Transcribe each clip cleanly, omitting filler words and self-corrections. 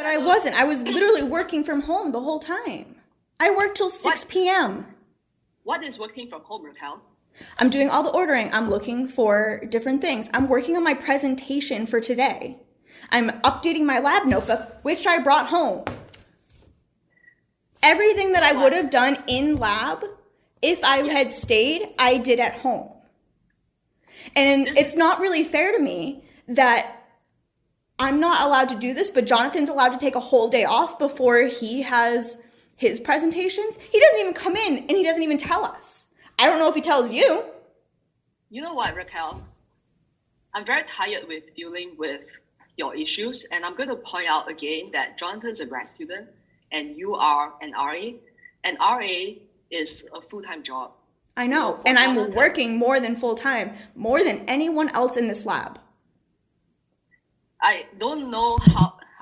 But I wasn't. I was literally working from home the whole time. I worked till 6 p.m. What is working from home, Raquel? I'm doing all the ordering. I'm looking for different things. I'm working on my presentation for today. I'm updating my lab notebook, which I brought home. Everything that I would have done in lab, if I had stayed, I did at home. And it's not really fair to me that I'm not allowed to do this, but Jonathan's allowed to take a whole day off before he has his presentations. He doesn't even come in and he doesn't even tell us. I don't know if he tells you. You know what, Raquel? I'm very tired with dealing with your issues, and I'm going to point out again that Jonathan's a grad student and you are an RA, and RA is a full-time job. I know, and I'm working more than full-time, more than anyone else in this lab. I don't know,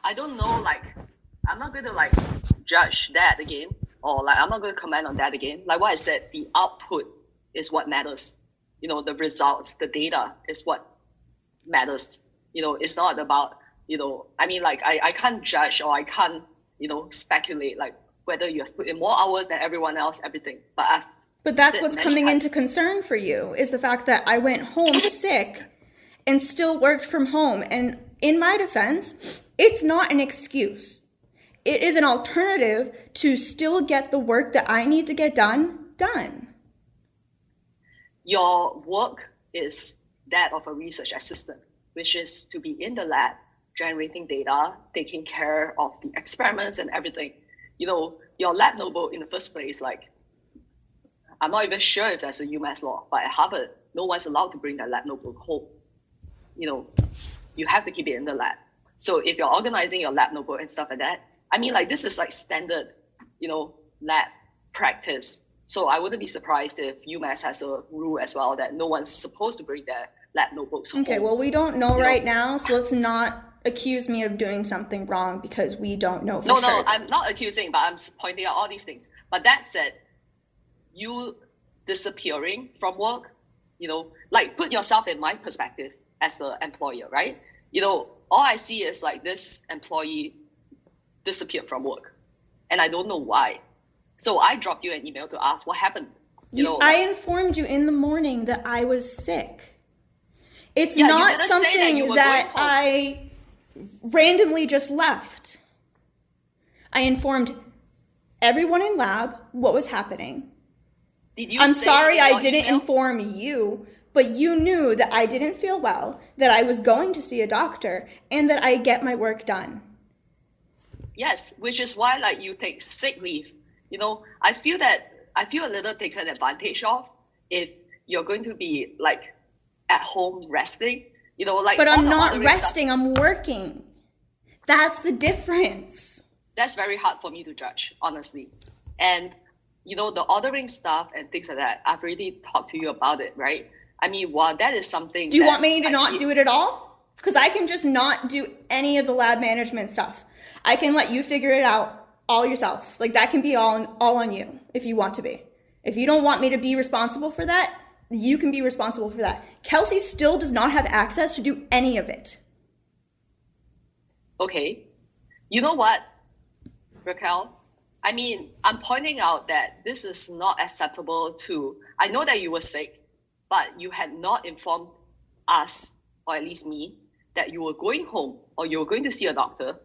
I'm not going to judge that again, or I'm not going to comment on that again. Like what I said, the output is what matters. The results, the data is what matters. It's not about, I can't judge or I can't, speculate whether you have put in more hours than everyone else, everything. But that's what's coming into concern for you, is the fact that I went home sick and still worked from home. And in my defense, it's not an excuse. It is an alternative to still get the work that I need to get done. Your work is that of a research assistant, which is to be in the lab, generating data, taking care of the experiments and everything. Your lab notebook in the first place, I'm not even sure if that's a UMass law, but at Harvard, no one's allowed to bring that lab notebook home. You have to keep it in the lab. So if you're organizing your lab notebook and stuff like that, this is standard, lab practice. So I wouldn't be surprised if UMass has a rule as well that no one's supposed to bring their lab notebooks home. Okay, well, we don't know right now, so let's not accuse me of doing something wrong because we don't know for sure. No, I'm not accusing, but I'm pointing out all these things. But that said, you disappearing from work, put yourself in my perspective as an employer, right? All I see is this employee disappeared from work and I don't know why. So I dropped you an email to ask what happened. I informed you in the morning that I was sick. It's not something that I randomly just left. I informed everyone in lab what was happening. I'm sorry I didn't inform you, but you knew that I didn't feel well, that I was going to see a doctor, and that I get my work done. Yes, which is why you take sick leave. I feel a little taken advantage of if you're going to be at home resting, But I'm not resting, I'm working. That's the difference. That's very hard for me to judge, honestly. And, the ordering stuff and things like that, I've already talked to you about it, right? That is something. Do you want me to not do it at all? Because I can just not do any of the lab management stuff. I can let you figure it out all yourself. That can be all on you if you want to be. If you don't want me to be responsible for that, you can be responsible for that. Kelsey still does not have access to do any of it. Okay. You know what, Raquel? I'm pointing out that this is not acceptable I know that you were sick, but you had not informed us, or at least me, that you were going home or you were going to see a doctor,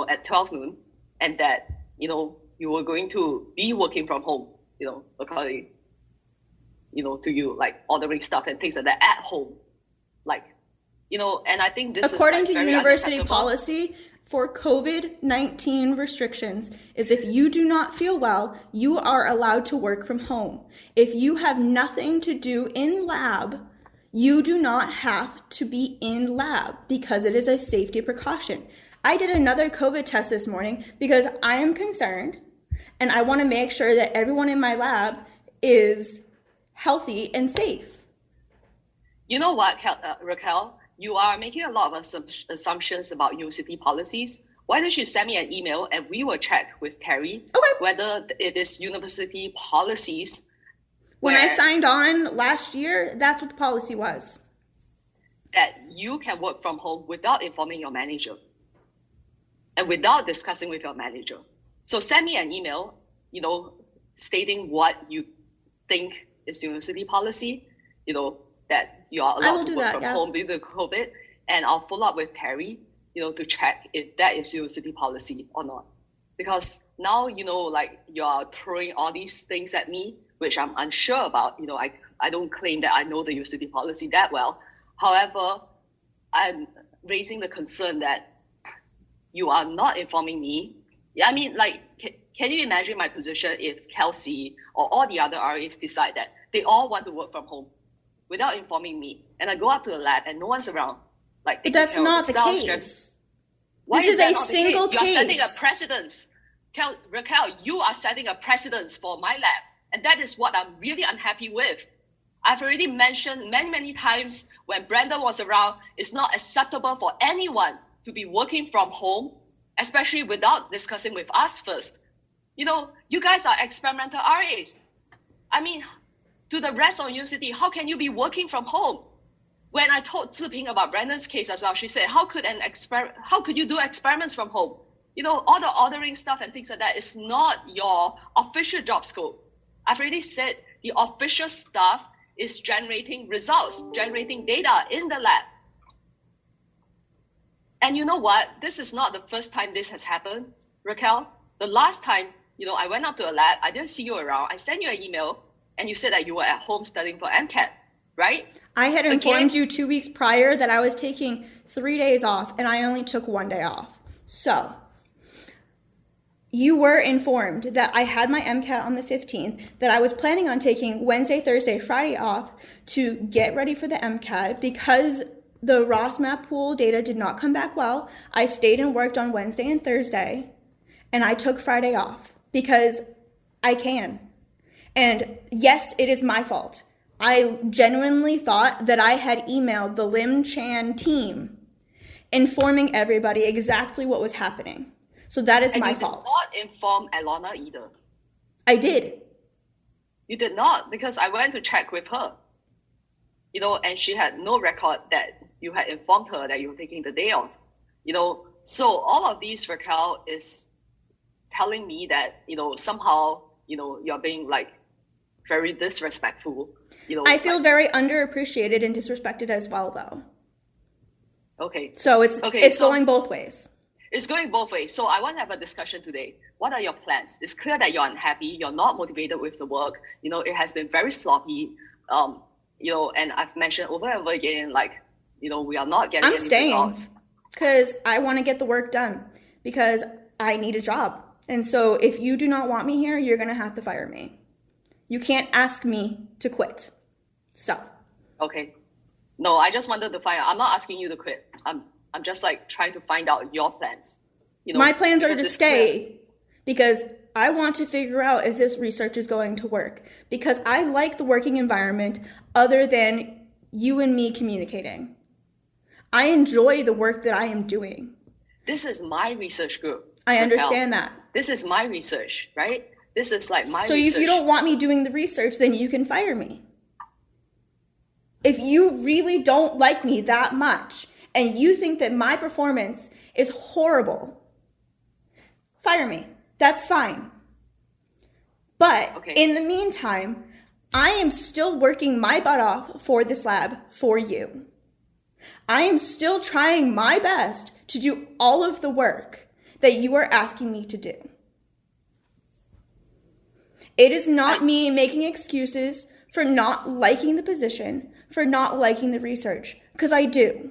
at 12 noon, and that, you were going to be working from home, according, to you, ordering stuff and things like that at home. And I think this according to university policy for COVID-19 restrictions is if you do not feel well, you are allowed to work from home. If you have nothing to do in lab, you do not have to be in lab because it is a safety precaution. I did another COVID test this morning because I am concerned and I want to make sure that everyone in my lab is healthy and safe. You know what, Raquel? You are making a lot of assumptions about university policies. Why don't you send me an email and we will check with Terry whether it is university policies. When I signed on last year, that's what the policy was. That you can work from home without informing your manager. and without discussing with your manager. So send me an email, stating what you think is university policy, that you are allowed to work from home due to COVID, and I'll follow up with Terry, to check if that is university policy or not. Because now, you are throwing all these things at me, which I'm unsure about. I don't claim that I know the university policy that well. However, I'm raising the concern that you are not informing me. I mean, can you imagine my position if Kelsey or all the other RAs decide that they all want to work from home without informing me, and I go up to the lab and no one's around? But that's not the case. Why this is that a not the single case? You are case. setting a precedence. Raquel, you are setting a precedence for my lab, and that is what I'm really unhappy with. I've already mentioned many, many times when Brandon was around, it's not acceptable for anyone to be working from home, especially without discussing with us first. You guys are experimental RAs. I mean, to the rest of university, how can you be working from home? When I told Ziping about Brandon's case as well, she said, how could you do experiments from home? All the ordering stuff and things like that is not your official job scope. I've already said the official stuff is generating results, generating data in the lab. And you know what? This is not the first time this has happened, Raquel. The last time, I went up to a lab, I didn't see you around. I sent you an email and you said that you were at home studying for MCAT, right? I had informed you 2 weeks prior that I was taking 3 days off and I only took 1 day off. So you were informed that I had my MCAT on the 15th, that I was planning on taking Wednesday, Thursday, Friday off to get ready for the MCAT. Because the Ross map pool data did not come back well, I stayed and worked on Wednesday and Thursday, and I took Friday off because I can. And yes, it is my fault. I genuinely thought that I had emailed the Lim Chan team informing everybody exactly what was happening. So that is my fault. And you did not inform Alana either. I did. You did not, because I went to check with her, and she had no record that you had informed her that you were taking the day off. So all of these, Raquel, is telling me that, somehow, you're being very disrespectful. I feel very underappreciated and disrespected as well, though. Okay. So it's going both ways. It's going both ways. So I want to have a discussion today. What are your plans? It's clear that you're unhappy. You're not motivated with the work. It has been very sloppy. And I've mentioned over and over again, we are not getting any results. Because I want to get the work done because I need a job. And so if you do not want me here, you're going to have to fire me. You can't ask me to quit. So. Okay. No, I just wanted to find out. I'm not asking you to quit. I'm just trying to find out your plans. My plans are to stay because I want to figure out if this research is going to work, because I like the working environment other than you and me communicating. I enjoy the work that I am doing. This is my research group. I understand that. This is my research, right? This is my research. So if you don't want me doing the research, then you can fire me. If you really don't like me that much, and you think that my performance is horrible, fire me. That's fine. But in the meantime, I am still working my butt off for this lab for you. I am still trying my best to do all of the work that you are asking me to do. It is not me making excuses for not liking the position, for not liking the research, because I do.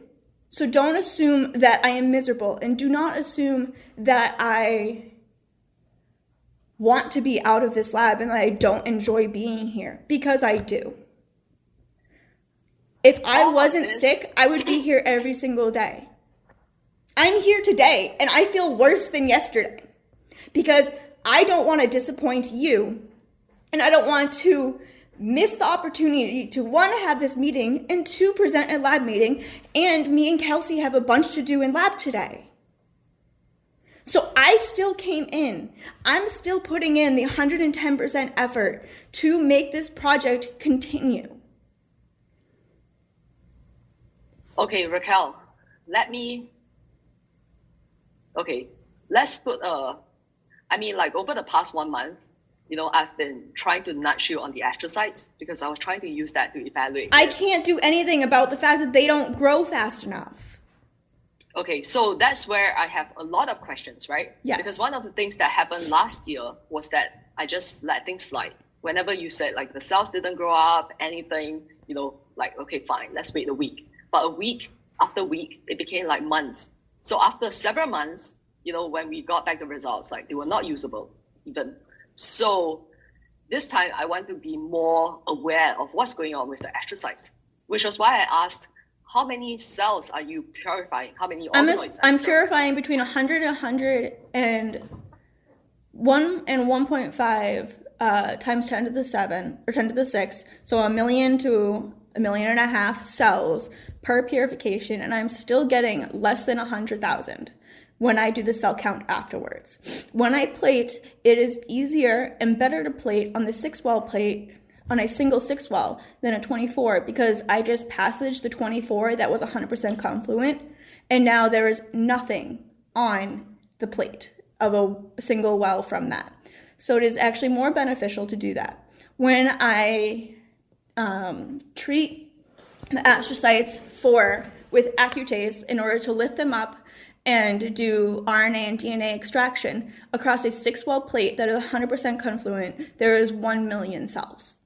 So don't assume that I am miserable, and do not assume that I want to be out of this lab and that I don't enjoy being here, because I do. If I wasn't sick, I would be here every single day. I'm here today, and I feel worse than yesterday because I don't want to disappoint you, and I don't want to miss the opportunity to, one, have this meeting, and two, present a lab meeting, and me and Kelsey have a bunch to do in lab today. So I still came in. I'm still putting in the 110% effort to make this project continue. Okay, Raquel, let's put like over the past 1 month, I've been trying to nudge you on the exercise because I was trying to use that to evaluate. I can't do anything about the fact that they don't grow fast enough. Okay, so that's where I have a lot of questions, right? Yes. Because one of the things that happened last year was that I just let things slide. Whenever you said like the cells didn't grow up, anything, like, okay, fine, let's wait a week. But a week after week, it became like months. So after several months, when we got back the results, like they were not usable even. So this time I want to be more aware of what's going on with the exercise, which was why I asked, how many cells are you purifying? How many organoids? I'm purifying between 100 and 100 and 1 and 1.5 times 10 to the 7 or 10 to the 6. So 1 million to 1.5 million cells per purification. And I'm still getting less than 100,000 when I do the cell count afterwards. When I plate, it is easier and better to plate on the 6-well plate on a single 6-well than a 24 because I just passaged the 24 that was 100% confluent, and now there is nothing on the plate of a single well from that. So it is actually more beneficial to do that. When I treat the astrocytes with Accutase in order to lift them up and do RNA and DNA extraction across a 6-well plate that is 100% confluent, there is 1 million cells.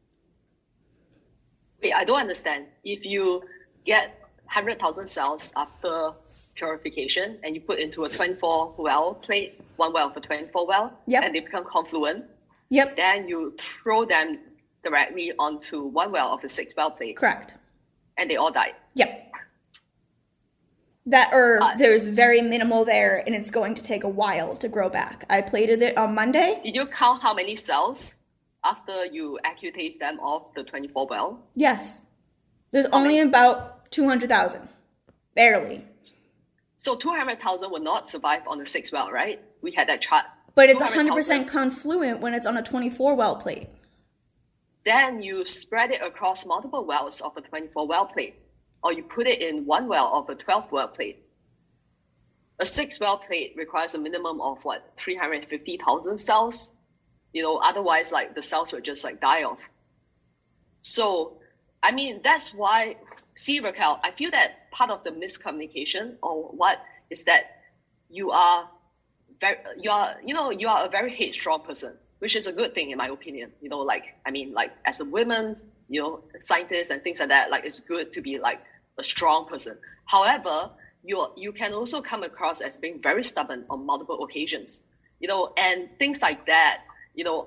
Wait, I don't understand. If you get 100,000 cells after purification and you put into a 24-well plate, 1 well for 24 well, yep, and they become confluent, yep, then you throw them directly onto 1 well of a 6-well plate. Correct. And they all died. Yep. There's very minimal there, and it's going to take a while to grow back. I plated it on Monday. Did you count how many cells after you accutase them off the 24 well? Yes. There's only about 200,000. Barely. So 200,000 will not survive on the 6 well, right? We had that chart. But it's 100% confluent when it's on a 24 well plate. Then you spread it across multiple wells of a 24 well plate, or you put it in 1 well of a 12 well plate. A 6 well plate requires a minimum of 350,000 cells. Otherwise, like the cells would just like die off. So, that's why, see, Raquel, I feel that part of the miscommunication or what is that you are a very headstrong person, which is a good thing in my opinion. As a woman, scientist and things like that, like it's good to be like a strong person. However, you can also come across as being very stubborn on multiple occasions, and things like that.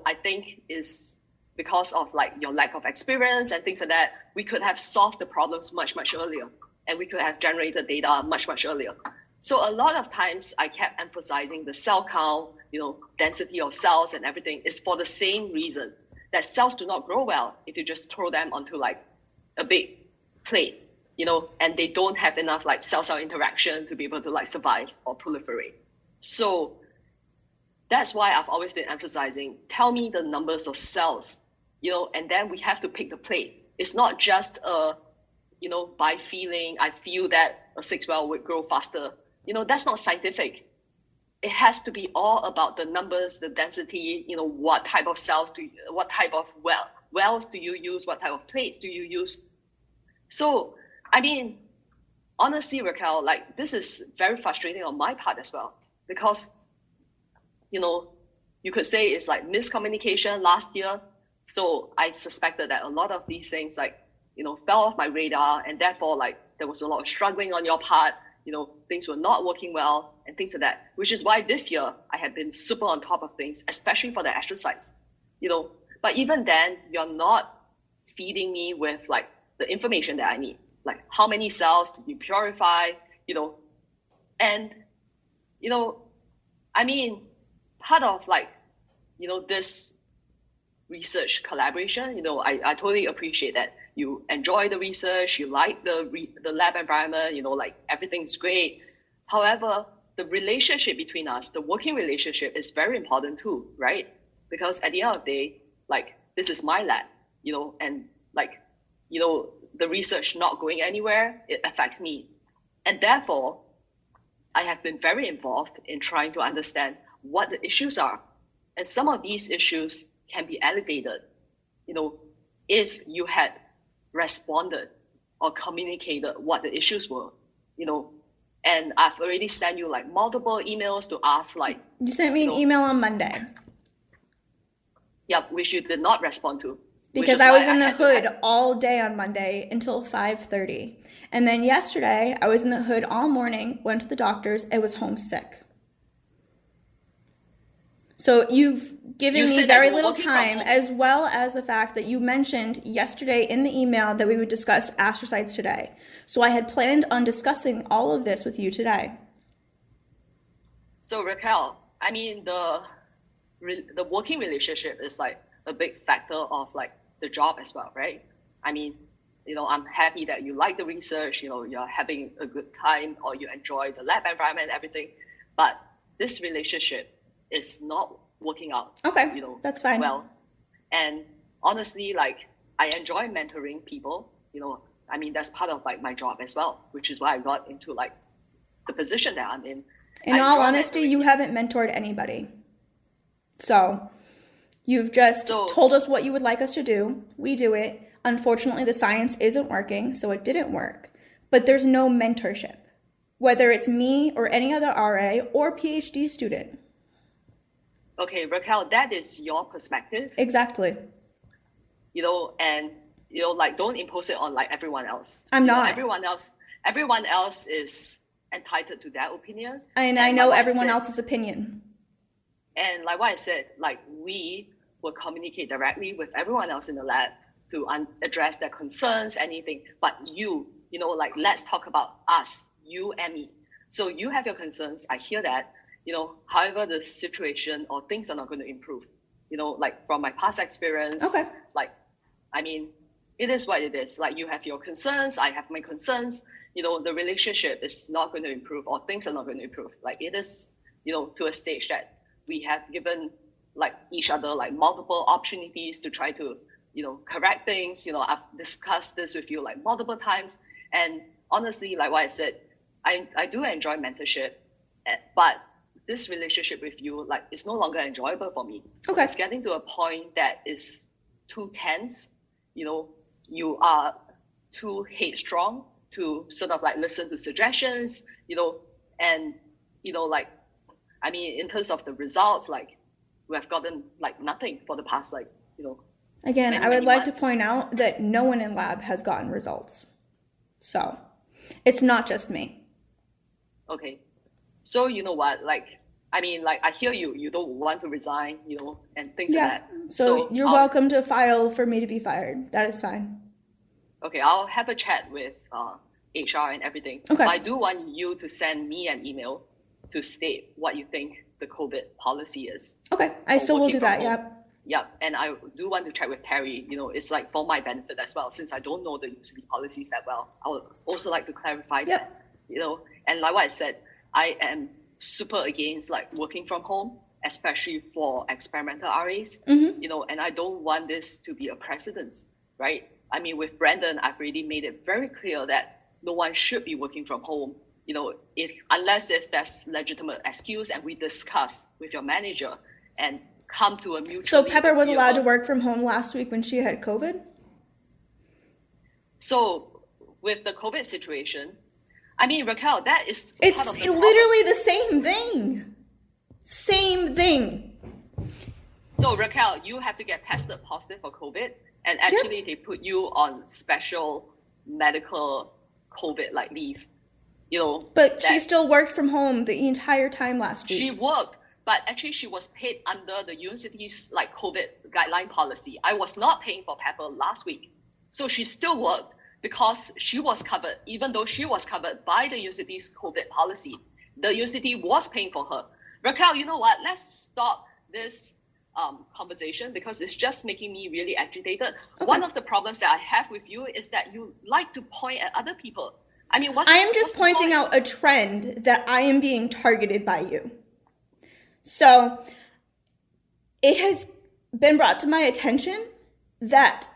I think is because of like your lack of experience and things like that. We could have solved the problems much, much earlier, and we could have generated data much, much earlier. So a lot of times I kept emphasizing the cell count, density of cells and everything is for the same reason that cells do not grow well if you just throw them onto like a big plate, and they don't have enough like cell-cell interaction to be able to like survive or proliferate. So that's why I've always been emphasizing, tell me the numbers of cells, and then we have to pick the plate. It's not just by feeling, I feel that a 6 well would grow faster. That's not scientific. It has to be all about the numbers, the density, what type of cells what type of wells do you use? What type of plates do you use? So, honestly, Raquel, like this is very frustrating on my part as well, because you could say it's like miscommunication last year. So I suspected that a lot of these things fell off my radar, and therefore like there was a lot of struggling on your part. Things were not working well and things like that, which is why this year I have been super on top of things, especially for the exercise, but even then you're not feeding me with like the information that I need, like how many cells did you purify, and, part of like, this research collaboration, I totally appreciate that you enjoy the research, you like the lab environment, like everything's great. However, the relationship between us, the working relationship is very important too, right? Because at the end of the day, like this is my lab, and like, the research not going anywhere, it affects me. And therefore, I have been very involved in trying to understand what the issues are. And some of these issues can be alleviated, if you had responded or communicated what the issues were, and I've already sent you like multiple emails to ask You sent me an email on Monday. Yeah, which you did not respond to. Because I was in the hood all day on Monday until 5:30. And then yesterday, I was in the hood all morning, went to the doctor's, and was homesick. So you've given me very little time, as well as the fact that you mentioned yesterday in the email that we would discuss astrocytes today. So I had planned on discussing all of this with you today. So Raquel, I mean, the working relationship is like a big factor of like the job as well, right? I mean, I'm happy that you like the research, you're having a good time or you enjoy the lab environment and everything, but this relationship is not working out. Okay, that's fine. Well, and honestly, like I enjoy mentoring people, I mean, that's part of like my job as well, which is why I got into like the position that I'm in. In all honesty, you haven't mentored anybody. So you've just told us what you would like us to do. We do it. Unfortunately, the science isn't working, so it didn't work. But there's no mentorship, whether it's me or any other RA or PhD student. Okay, Raquel, that is your perspective. Exactly. And like don't impose it on like everyone else. I'm not. Everyone else is entitled to their opinion. And I know everyone else's opinion. And like what I said, like we will communicate directly with everyone else in the lab to address their concerns, anything. But like let's talk about us, you and me. So you have your concerns. I hear that. However, the situation or things are not going to improve. Like from my past experience. Okay. Like, I mean, it is what it is. Like you have your concerns, I have my concerns. The relationship is not going to improve or things are not going to improve. Like it is, to a stage that we have given like each other like multiple opportunities to try to, correct things. I've discussed this with you like multiple times. And honestly, like what I said, I do enjoy mentorship, but this relationship with you, like, it's no longer enjoyable for me. Okay. It's getting to a point that is too tense. You are too headstrong to sort of like listen to suggestions, and, like, I mean, in terms of the results, like, we have gotten like nothing for the past, like, Again, many, I would like months. to point out that no one in lab has gotten results. So it's not just me. Okay. So you know what, like, I mean, like, I hear you don't want to resign, and things like that. So you're welcome to file for me to be fired. That is fine. Okay, I'll have a chat with HR and everything. Okay. But I do want you to send me an email to state what you think the COVID policy is. Okay, I still will do that, yep. Yep, and I do want to check with Terry, it's like for my benefit as well, since I don't know the university policies that well. I would also like to clarify that, and like what I said, I am super against like working from home, especially for experimental RAs, and I don't want this to be a precedence, right? I mean, with Brandon, I've already made it very clear that no one should be working from home, unless if there's legitimate excuse and we discuss with your manager and come to a mutual. So Pepper was allowed to work from home last week when she had COVID? So with the COVID situation, I mean, Raquel, that is part of the problem. Literally the same thing. Same thing. So Raquel, you have to get tested positive for COVID, and actually they put you on special medical COVID like leave. But she still worked from home the entire time last week. She worked, but actually she was paid under the university's like COVID guideline policy. I was not paying for Pepper last week. So she still worked because she was covered, even though she was covered by the university's COVID policy. The university was paying for her. Raquel, you know what? Let's stop this conversation because it's just making me really agitated. Okay. One of the problems that I have with you is that you like to point at other people. I mean, I am just pointing out a trend that I am being targeted by you. So it has been brought to my attention that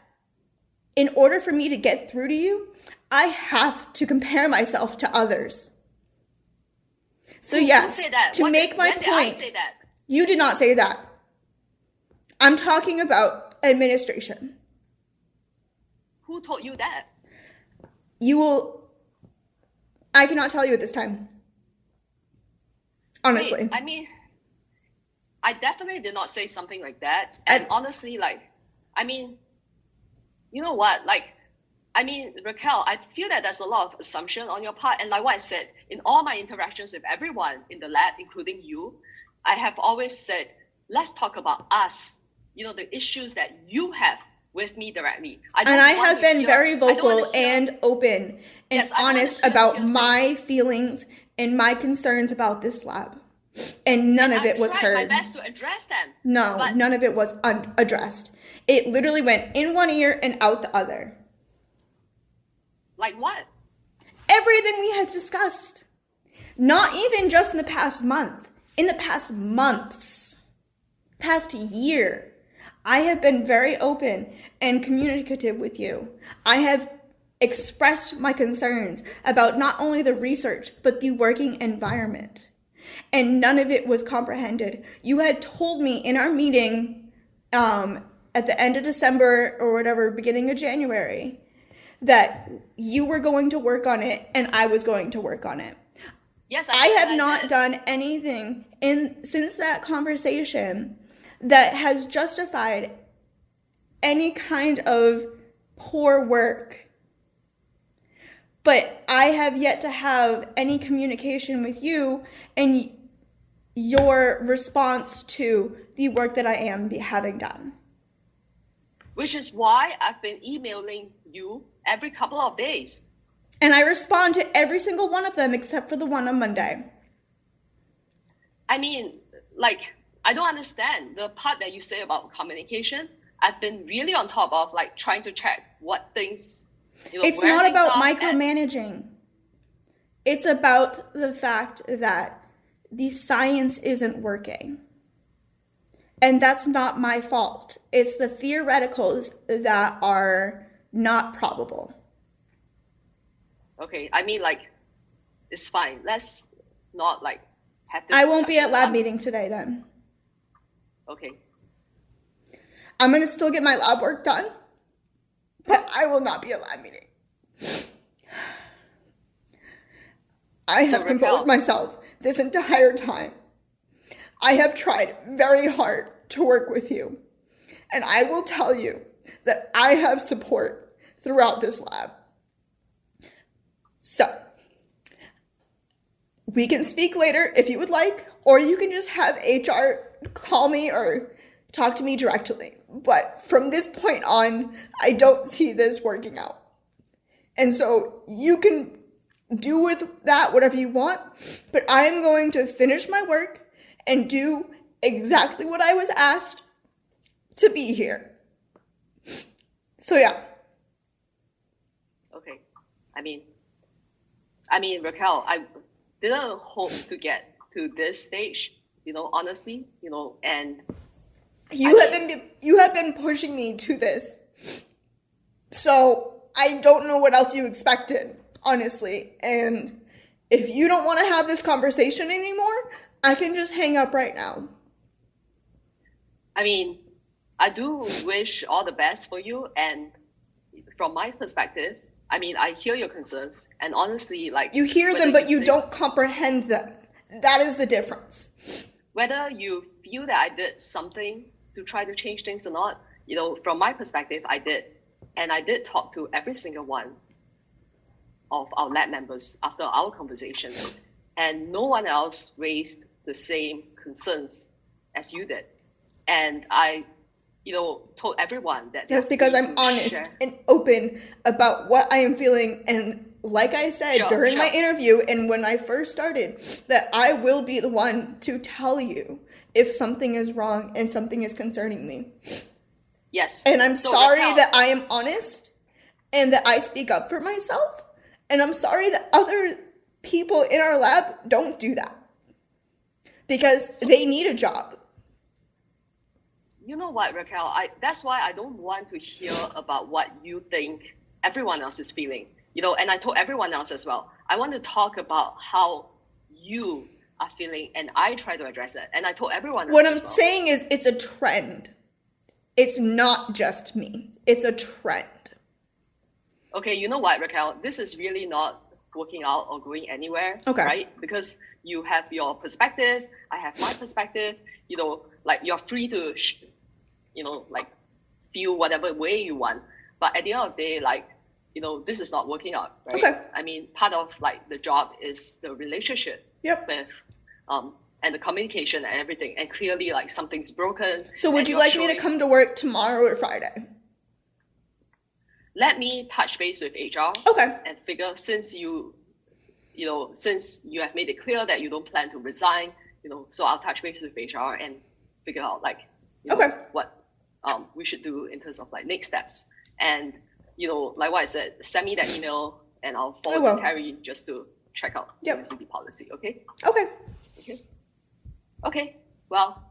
in order for me to get through to you, I have to compare myself to others. So Who yes, said that? to make my when did I point, say that? you did not say that. I'm talking about administration. Who told you that? I cannot tell you at this time. Honestly. Wait, I mean, I definitely did not say something like that. And honestly, like, I mean, you know what? Like, I mean, Raquel, I feel that there's a lot of assumption on your part. And like what I said, in all my interactions with everyone in the lab, including you, I have always said, let's talk about us, the issues that you have with me directly. I have been very vocal and open and honest about my feelings and my concerns about this lab. And none of it was heard. I tried my best to address them. No, none of it was addressed. It literally went in one ear and out the other. Like what? Everything we had discussed. Not even just in the past month. In the past months. Past year. I have been very open and communicative with you. I have expressed my concerns about not only the research, but the working environment. And none of it was comprehended. You had told me in our meeting at the end of December or whatever, beginning of January, that you were going to work on it and I was going to work on it. Yes, I have not done anything since that conversation that has justified any kind of poor work. But I have yet to have any communication with you and your response to the work that I am having done. Which is why I've been emailing you every couple of days. And I respond to every single one of them except for the one on Monday. I mean, like, I don't understand the part that you say about communication. I've been really on top of like trying to check what things, it's not about micromanaging. It's about the fact that the science isn't working. And that's not my fault. It's the theoreticals that are not probable. Okay, I mean, like, it's fine. Let's not like have this. I won't be at lab meeting today then. Okay. I'm going to still get my lab work done, but I will not be at lab meeting. I have composed myself this entire time. I have tried very hard to work with you. And I will tell you that I have support throughout this lab. So, we can speak later if you would like, or you can just have HR call me or talk to me directly. But from this point on, I don't see this working out. And so you can do with that whatever you want, but I am going to finish my work and do exactly what I was asked to be here. So yeah. Okay. I mean, Raquel, I didn't hope to get to this stage, honestly, and you have been pushing me to this. So I don't know what else you expected, honestly. And if you don't want to have this conversation anymore, I can just hang up right now. I mean, I do wish all the best for you. And from my perspective, I mean, I hear your concerns. And honestly, like... You hear them, but you don't comprehend them. That is the difference. Whether you feel that I did something to try to change things or not, from my perspective, I did. And I did talk to every single one of our lab members after our conversation. And no one else raised the same concerns as you did. And I, told everyone that... That's because I'm honest and open about what I am feeling. And like I said during my interview and when I first started, that I will be the one to tell you if something is wrong and something is concerning me. Yes. And I'm sorry that I am honest and that I speak up for myself. And I'm sorry that other people in our lab don't do that. Because they need a job. You know what, Raquel? That's why I don't want to hear about what you think everyone else is feeling. And I told everyone else as well. I want to talk about how you are feeling, and I try to address it. And I told everyone else What I'm as well. saying is it's a trend. It's not just me. It's a trend. Okay, you know what, Raquel? This is really not working out or going anywhere, Okay. right? Because you have your perspective, I have my perspective, you know, like you're free to, you know, like feel whatever way you want. But at the end of the day, like, you know, this is not working out, right? Okay. I mean, part of like the job is the relationship Yep. with, and the communication and everything. And clearly like something's broken. So would and you you're like me to showing- come to work tomorrow or Friday? Let me touch base with HR. Okay. And figure, since you have made it clear that you don't plan to resign, you know, so I'll touch base with HR and figure out like, you know, Okay. what we should do in terms of like next steps. And, you know, like what I said, send me that email and I'll forward will. to Carrie just to check out the Yep. university policy. Okay. Okay. Okay. Well,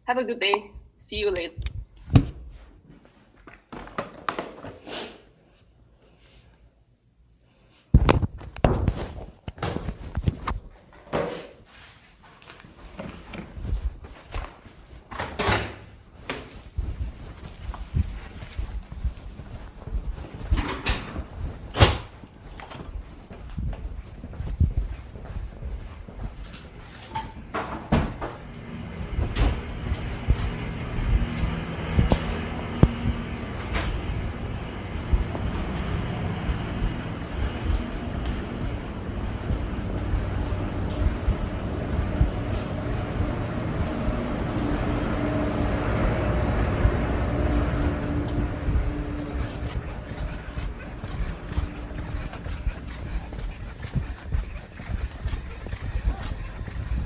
have a good day. See you later.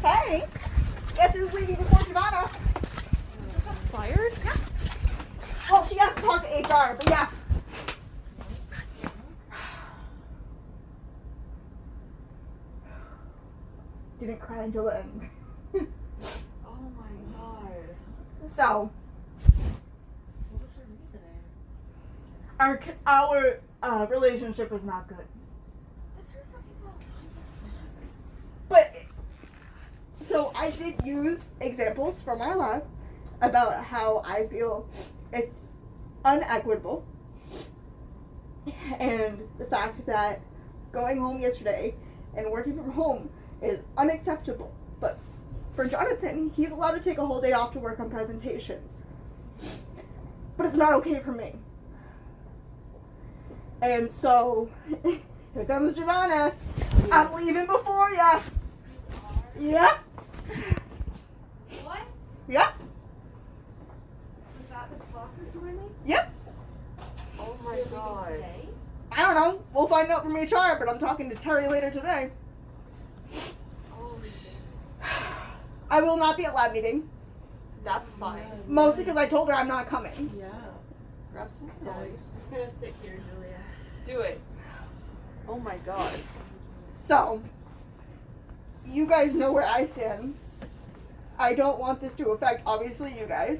Hey, guess who's leaving before Giovanna? Fired? Yeah. Well, she has to talk to HR, but yeah. Didn't cry until the end. Oh my god. So, What was her reasoning? our relationship is not good. That's her fucking fault. But, so I did use examples from my life about how I feel it's unequitable. And the fact that going home yesterday and working from home is unacceptable. But for Jonathan, he's allowed to take a whole day off to work on presentations. But it's not okay for me. And so, here comes Giovanna. I'm leaving before ya. Yep. What? Yep. Was that the talk this morning? Yep. Oh my god. Today? I don't know. We'll find out from HR, but I'm talking to Terry later today. Holy shit. I will not be at lab meeting. That's fine. Mostly because I told her I'm not coming. Yeah. Grab some toys. Just gonna sit here, Julia. Do it. Oh my god. So, you guys know where I stand. I don't want this to affect, obviously, you guys.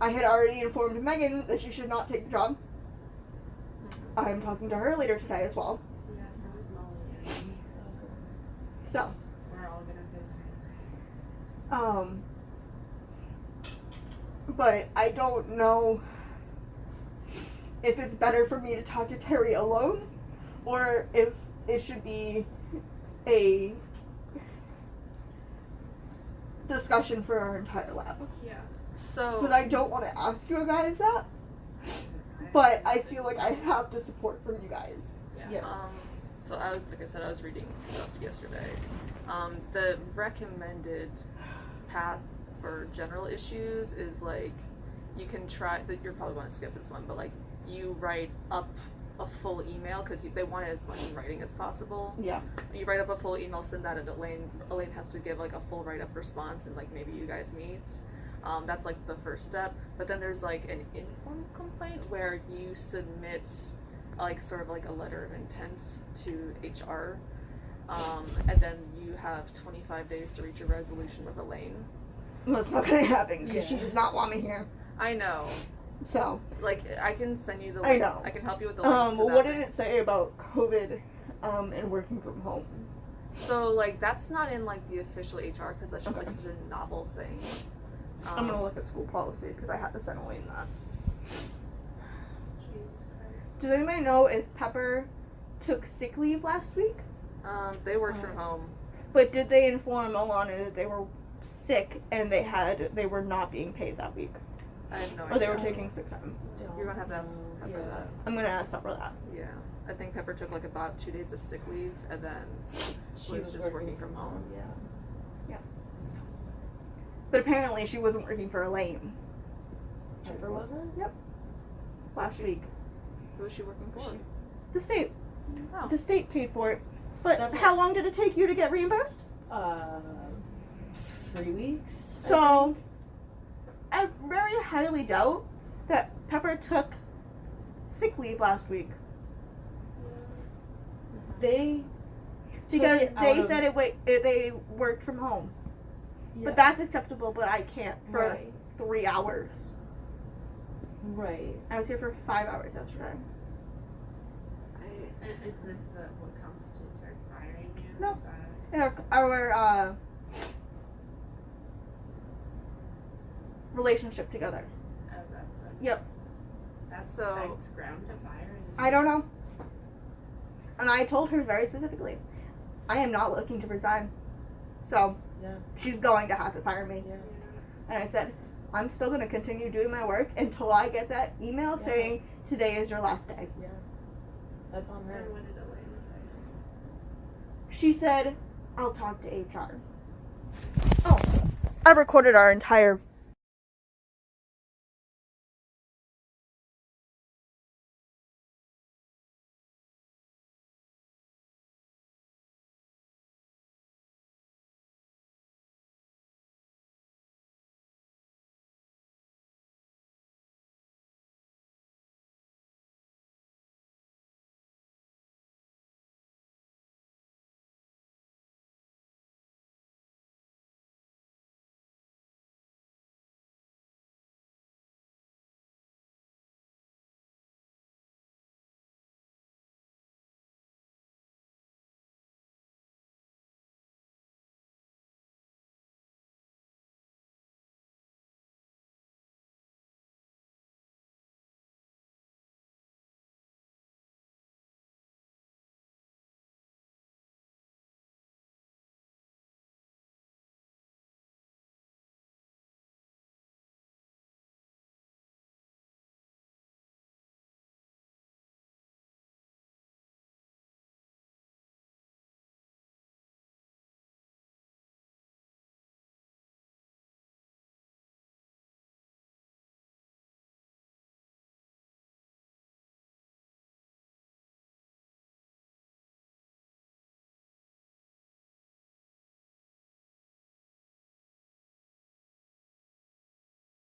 I had already informed Megan that she should not take the job. I'm talking to her later today as well. Yeah, so is Molly. So, We're all gonna say but I don't know if it's better for me to talk to Terry alone or if it should be a discussion for our entire lab. yeah. So Because I don't want to ask you guys that, but I feel like I have the support from you guys. yeah. Yes. So I was reading stuff yesterday. The recommended path for general issues is like you can try that. You're probably going to skip this one, but like you write up a full email because they want it as much in writing as possible. Yeah. You write up a full email, send that to Elaine. Elaine has to give like a full write-up response, and like maybe you guys meet. That's like the first step. But then there's like an informal complaint where you submit like sort of like a letter of intent to HR, and then you have 25 days to reach a resolution with Elaine. Well, it's not going to happen because she Yeah. does not want me here. I know, So, Like, I can send you the I link. know. I can help you with the link. to what that did it say about COVID and working from home? So, like, that's not in, like, the official HR, because that's just, Okay. like, such a novel thing. I'm gonna look at school policy because I had to send Elaine that. Does anybody know if Pepper took sick leave last week? They worked from home. But did they inform Alana that they were sick and they were not being paid that week? I have no Or idea. they were taking sick time? You're gonna have to ask Pepper that. I'm gonna ask Pepper that. Yeah. I think Pepper took, like, about 2 days of sick leave, and then She was just working from home. Yeah. But apparently she wasn't working for Elaine Pepper wasn't? Yep. last week. Who was she working for? The state. Oh. The state paid for it. But That's how long did it take you to get reimbursed? 3 weeks. So, I very highly doubt that Pepper took sick leave last week. They Because it they out said of- they worked from home. yeah. But that's acceptable, but I can't for right. 3 hours. Right. I was here for 5 hours yesterday. Is this what constitutes her firing you? No. Is that- Our relationship together. Oh, that's what. Yep. That's So- ground to fire. I don't know. And I told her very specifically, I am not looking to resign. So, Yeah. she's going to have to fire me. Yeah. And I said, I'm still going to continue doing my work until I get that email Yeah. saying, today is your last day. Yeah. That's on her. And what did Elaine say? She said, I'll talk to HR. Oh, I recorded our entire